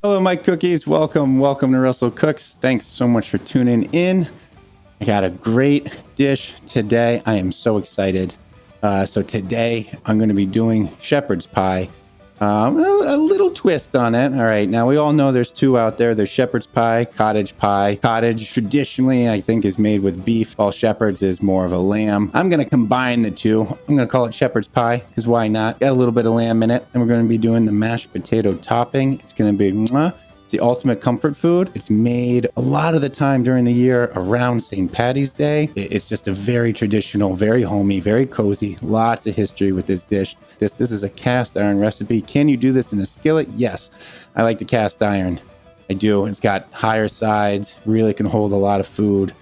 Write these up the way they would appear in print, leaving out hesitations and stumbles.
Hello, my cookies. Welcome to Russell Cooks. Thanks so much for tuning in. I got a great dish today. I am so excited. So today I'm going to be doing shepherd's pie. A little twist on it. All right. Now we all know there's two out there. There's shepherd's pie, cottage pie. Cottage traditionally, I think, is made with beef, while shepherd's is more of a lamb. I'm going to combine the two. I'm going to call it shepherd's pie because why not? Got a little bit of lamb in it. And we're going to be doing the mashed potato topping. It's going to be it's the ultimate comfort food. It's made a lot of the time during the year around St. Patty's Day. It's just a very traditional, very homey, very cozy. Lots of history with this dish. This is a cast iron recipe. Can you do this in a skillet? Yes. I like the cast iron. I do. It's got higher sides, really can hold a lot of food.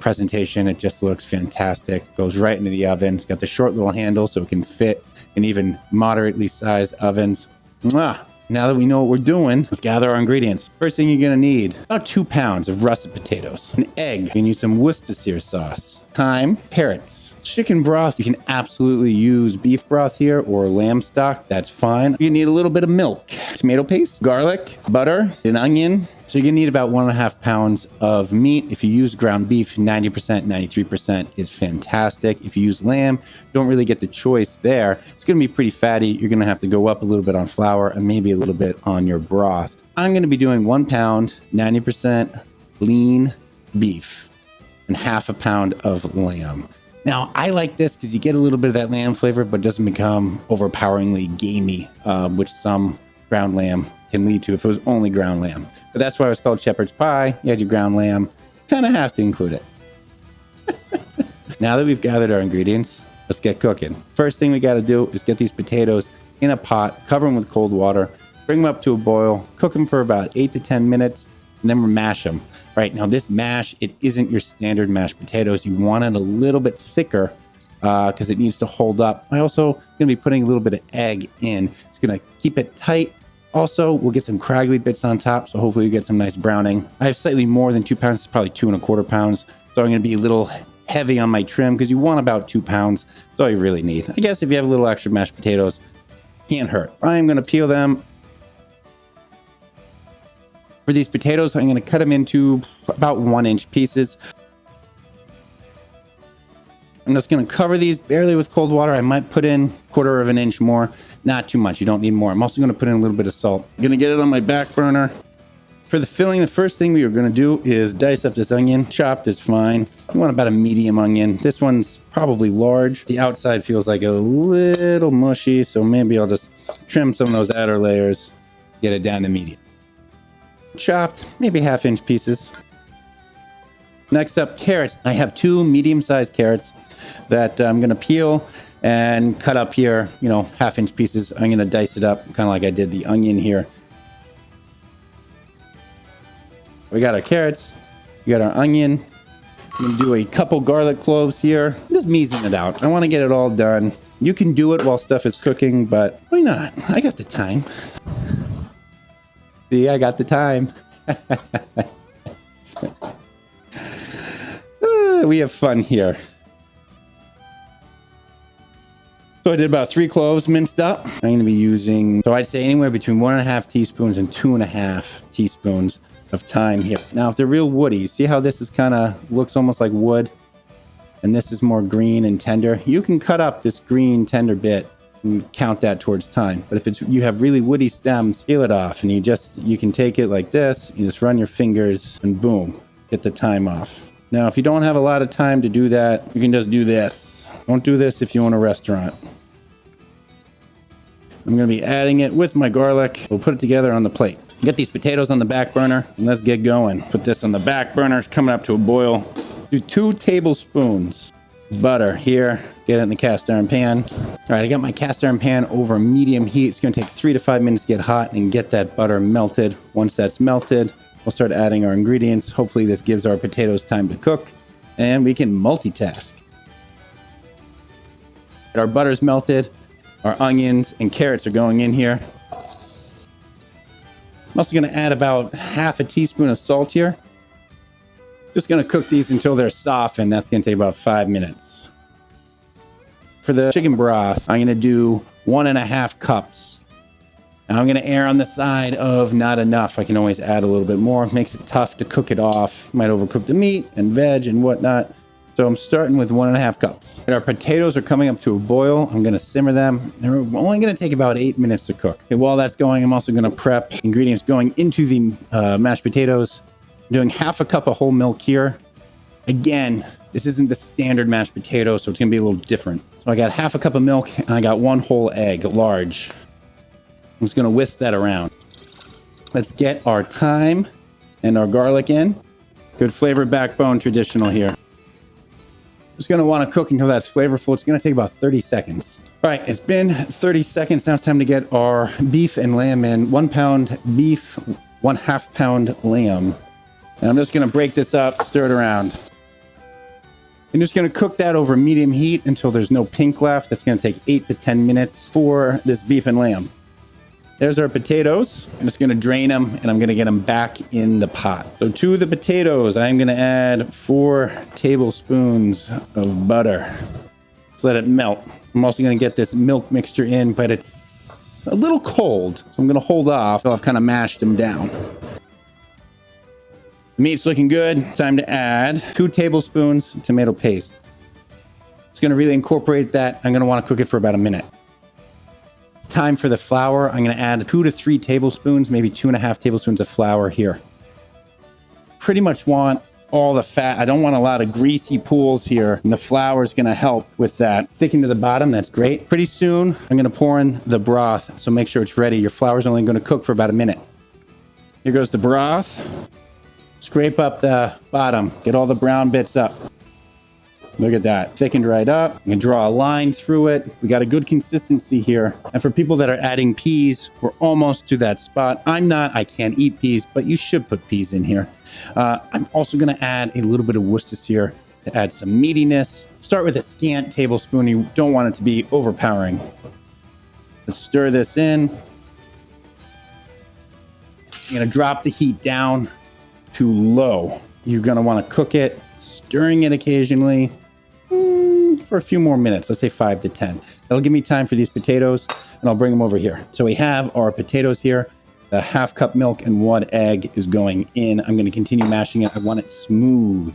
Presentation, it just looks fantastic. Goes right into the oven. It's got the short little handle so it can fit in even moderately sized ovens. Mwah. Now that we know what we're doing, let's gather our ingredients. First thing you're going to need, about 2 pounds of russet potatoes, an egg, you need some Worcestershire sauce, thyme, carrots, chicken broth. You can absolutely use beef broth here or lamb stock. That's fine. You need a little bit of milk, tomato paste, garlic, butter, an onion. So you're going to need about 1.5 pounds of meat. If you use ground beef, 90%, 93% is fantastic. If you use lamb, don't really get the choice there. It's going to be pretty fatty. You're going to have to go up a little bit on flour and maybe a little bit on your broth. I'm going to be doing 1 pound, 90% lean beef and 1/2 pound of lamb. Now, I like this because you get a little bit of that lamb flavor, but it doesn't become overpoweringly gamey, which some ground lamb can lead to if it was only ground lamb. But that's why it's called shepherd's pie. You had your ground lamb. Kind of have to include it. Now that we've gathered our ingredients, let's get cooking. First thing we got to do is get these potatoes in a pot, cover them with cold water, bring them up to a boil, cook them for about 8 to 10 minutes, and then we'll mash them. Right now, this mash, it isn't your standard mashed potatoes. You want it a little bit thicker because it needs to hold up. I also going to be putting a little bit of egg in. It's going to keep it tight. Also, we'll get some craggly bits on top, so hopefully we get some nice browning. I have slightly more than 2 pounds. It's probably 2.25 pounds. So I'm going to be a little heavy on my trim because you want about 2 pounds. That's all you really need. I guess if you have a little extra mashed potatoes, can't hurt. I'm going to peel them. For these potatoes, I'm going to cut them into about 1-inch pieces. I'm just going to cover these barely with cold water. I might put in 1/4 of an inch more. Not too much. You don't need more. I'm also going to put in a little bit of salt. I'm going to get it on my back burner. For the filling, the first thing we are going to do is dice up this onion. Chopped is fine. You want about a medium onion. This one's probably large. The outside feels like a little mushy, so maybe I'll just trim some of those outer layers, get it down to medium. Chopped, maybe 1/2-inch pieces. Next up, carrots. I have 2 medium-sized carrots that I'm going to peel and cut up here, 1/2-inch pieces. I'm going to dice it up, kind of like I did the onion here. We got our carrots, we got our onion. I'm going to do a couple garlic cloves here. Just measing it out. I want to get it all done. You can do it while stuff is cooking, but why not? I got the time. See, I got the time. We have fun here. So I did about 3 cloves minced up. I'm going to be using, so I'd say anywhere between 1.5 teaspoons and 2.5 teaspoons of thyme here. Now, if they're real woody, see how this is kind of looks almost like wood? And this is more green and tender. You can cut up this green tender bit and count that towards thyme. But if you have really woody stems, peel it off, and you can take it like this, you just run your fingers and boom, get the thyme off. Now, if you don't have a lot of time to do that, you can just do this. Don't do this if you own a restaurant. I'm going to be adding it with my garlic. We'll put it together on the plate. Get these potatoes on the back burner, and let's get going. Put this on the back burner. It's coming up to a boil. Do 2 tablespoons butter here. Get it in the cast iron pan. All right, I got my cast iron pan over medium heat. It's going to take 3 to 5 minutes to get hot and get that butter melted. Once that's melted, we'll start adding our ingredients. Hopefully this gives our potatoes time to cook and we can multitask. Our butter's melted. Our onions and carrots are going in here. I'm also going to add about 1/2 teaspoon of salt here. Just going to cook these until they're soft, and that's going to take about 5 minutes. For the chicken broth, I'm going to do 1.5 cups. Now I'm going to err on the side of not enough. I can always add a little bit more. It makes it tough to cook it off. You might overcook the meat and veg and whatnot. So I'm starting with 1.5 cups. And our potatoes are coming up to a boil. I'm going to simmer them. They're only going to take about 8 minutes to cook. Okay, while that's going, I'm also going to prep ingredients going into the mashed potatoes. I'm doing 1/2 cup of whole milk here. Again, this isn't the standard mashed potato, so it's going to be a little different. So I got 1/2 cup of milk and I got 1 whole egg, large. I'm just going to whisk that around. Let's get our thyme and our garlic in. Good flavor backbone, traditional here. Just going to want to cook until that's flavorful. It's going to take about 30 seconds. All right, it's been 30 seconds. Now it's time to get our beef and lamb in. 1 pound beef, 1/2 pound lamb. And I'm just going to break this up, stir it around. I'm just going to cook that over medium heat until there's no pink left. That's going to take 8 to 10 minutes for this beef and lamb. There's our potatoes. I'm just going to drain them and I'm going to get them back in the pot. So to the potatoes, I'm going to add 4 tablespoons of butter. Let's let it melt. I'm also going to get this milk mixture in, but it's a little cold. So I'm going to hold off until I've kind of mashed them down. The meat's looking good. Time to add 2 tablespoons tomato paste. It's going to really incorporate that. I'm going to want to cook it for about a minute. Time for the flour. I'm going to add 2 to 3 tablespoons, maybe 2.5 tablespoons of flour here. Pretty much want all the fat. I don't want a lot of greasy pools here. And the flour is going to help with that. Sticking to the bottom, that's great. Pretty soon, I'm going to pour in the broth. So make sure it's ready. Your flour is only going to cook for about a minute. Here goes the broth. Scrape up the bottom. Get all the brown bits up. Look at that, thickened right up. You can draw a line through it. We got a good consistency here. And for people that are adding peas, we're almost to that spot. I'm not, I can't eat peas, but you should put peas in here. I'm also gonna add a little bit of Worcestershire to add some meatiness. Start with a scant tablespoon. You don't want it to be overpowering. Let's stir this in. I'm gonna drop the heat down to low. You're gonna wanna cook it, stirring it occasionally. For a few more minutes, let's say 5 to 10. That'll give me time for these potatoes and I'll bring them over here. So we have our potatoes here. The 1/2 cup milk and 1 egg is going in. I'm going to continue mashing it. I want it smooth.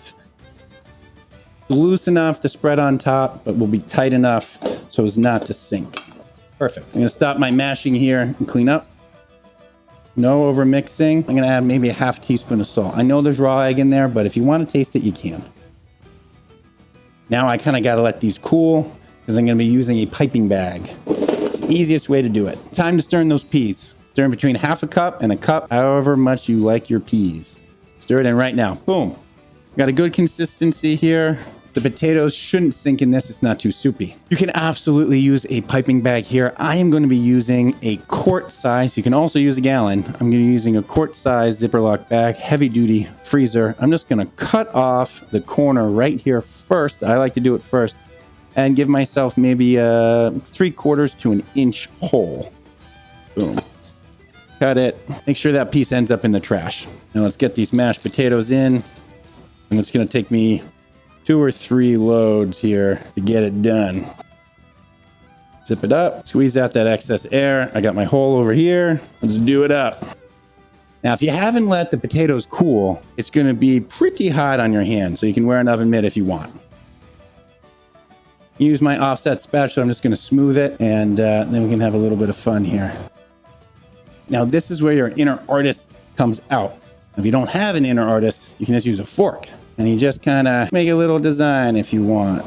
Loose enough to spread on top, but will be tight enough so as not to sink. Perfect. I'm going to stop my mashing here and clean up. No over mixing. I'm going to add maybe a 1/2 teaspoon of salt. I know there's raw egg in there, but if you want to taste it, you can. Now I kind of got to let these cool because I'm going to be using a piping bag. It's the easiest way to do it. Time to stir in those peas. Stir in between 1/2 cup and a cup, however much you like your peas. Stir it in right now. Boom. Got a good consistency here. The potatoes shouldn't sink in this. It's not too soupy. You can absolutely use a piping bag here. I am going to be using a quart size. You can also use a gallon. I'm going to be using a quart size zipper lock bag, heavy duty freezer. I'm just going to cut off the corner right here first. I like to do it first and give myself maybe a 3/4 to an inch hole. Boom. Cut it. Make sure that piece ends up in the trash. Now let's get these mashed potatoes in. And it's going to take me 2 or 3 loads here to get it done. Zip it up, squeeze out that excess air. I got my hole over here. Let's do it up. Now, if you haven't let the potatoes cool, it's going to be pretty hot on your hand, so you can wear an oven mitt if you want. Use my offset spatula. I'm just going to smooth it, and then we can have a little bit of fun here. Now, this is where your inner artist comes out. If you don't have an inner artist, you can just use a fork. And you just kind of make a little design if you want.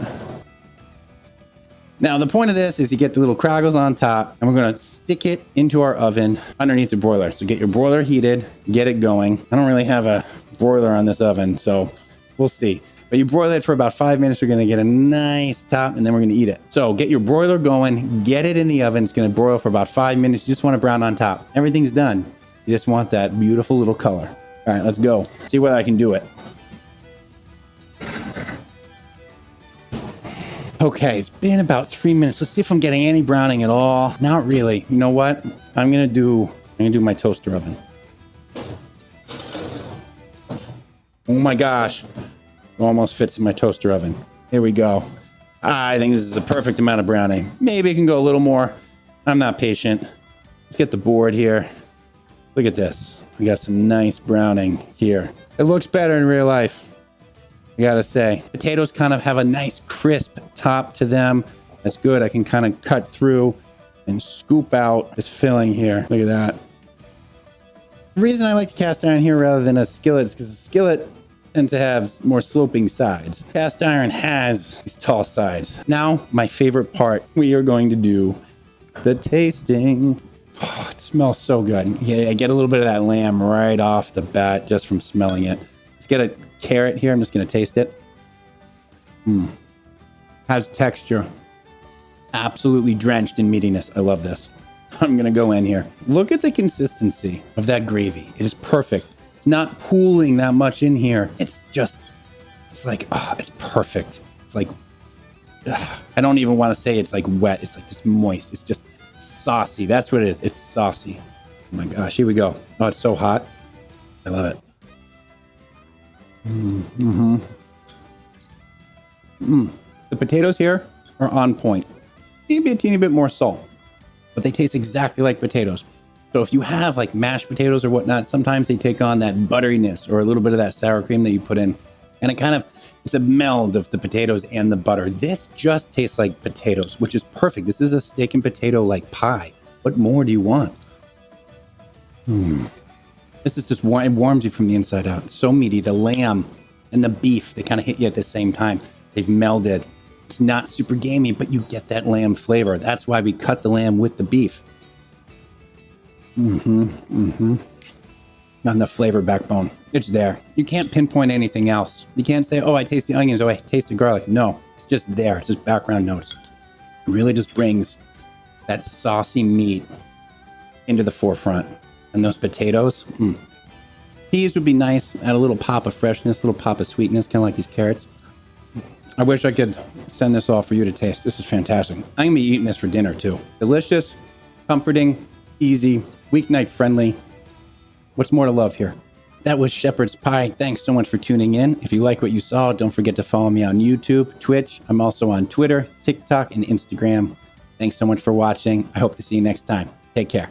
Now, the point of this is you get the little crackles on top, and we're going to stick it into our oven underneath the broiler. So get your broiler heated, get it going. I don't really have a broiler on this oven, so we'll see. But you broil it for about 5 minutes. You're going to get a nice top, and then we're going to eat it. So get your broiler going, get it in the oven. It's going to broil for about 5 minutes. You just want it brown on top. Everything's done. You just want that beautiful little color. All right, let's go. See whether I can do it. Okay, it's been about 3 minutes. Let's see if I'm getting any browning at all. Not really. You know what? I'm gonna do my toaster oven. Oh my gosh. It almost fits in my toaster oven. Here we go. I think this is a perfect amount of browning. Maybe it can go a little more. I'm not patient. Let's get the board here. Look at this. We got some nice browning here. It looks better in real life, I gotta say. Potatoes kind of have a nice crisp top to them. That's good. I can kind of cut through and scoop out this filling here. Look at that. The reason I like to cast iron here rather than a skillet is because the skillet tends to have more sloping sides. Cast iron has these tall sides. Now, my favorite part, we are going to do the tasting. Oh, it smells so good. Yeah, I get a little bit of that lamb right off the bat just from smelling it. Let's get a carrot here. I'm just going to taste it. Has texture. Absolutely drenched in meatiness. I love this. I'm going to go in here. Look at the consistency of that gravy. It is perfect. It's not pooling that much in here. It's like, it's perfect. It's like, I don't even want to say it's like wet. It's like just moist. It's just saucy. That's what it is. It's saucy. Oh my gosh, here we go. Oh, it's so hot. I love it. The potatoes here are on point. Maybe a teeny bit more salt, but they taste exactly like potatoes. So if you have like mashed potatoes or whatnot, sometimes they take on that butteriness or a little bit of that sour cream that you put in, and it's a meld of the potatoes and the butter. This just tastes like potatoes, which is perfect. This is a steak and potato like pie. What more do you want? This is just warm. It warms you from the inside out. It's so meaty. The lamb and the beef, they kind of hit you at the same time. They've melded. It's not super gamey, but you get that lamb flavor. That's why we cut the lamb with the beef. On the flavor backbone. It's there. You can't pinpoint anything else. You can't say, oh, I taste the onions. Oh, I taste the garlic. No, it's just there. It's just background notes. It really just brings that saucy meat into the forefront. And those potatoes, peas would be nice. Add a little pop of freshness, a little pop of sweetness, kind of like these carrots. I wish I could send this off for you to taste. This is fantastic. I'm going to be eating this for dinner too. Delicious, comforting, easy, weeknight friendly. What's more to love here? That was Shepherd's Pie. Thanks so much for tuning in. If you like what you saw, don't forget to follow me on YouTube, Twitch. I'm also on Twitter, TikTok, and Instagram. Thanks so much for watching. I hope to see you next time. Take care.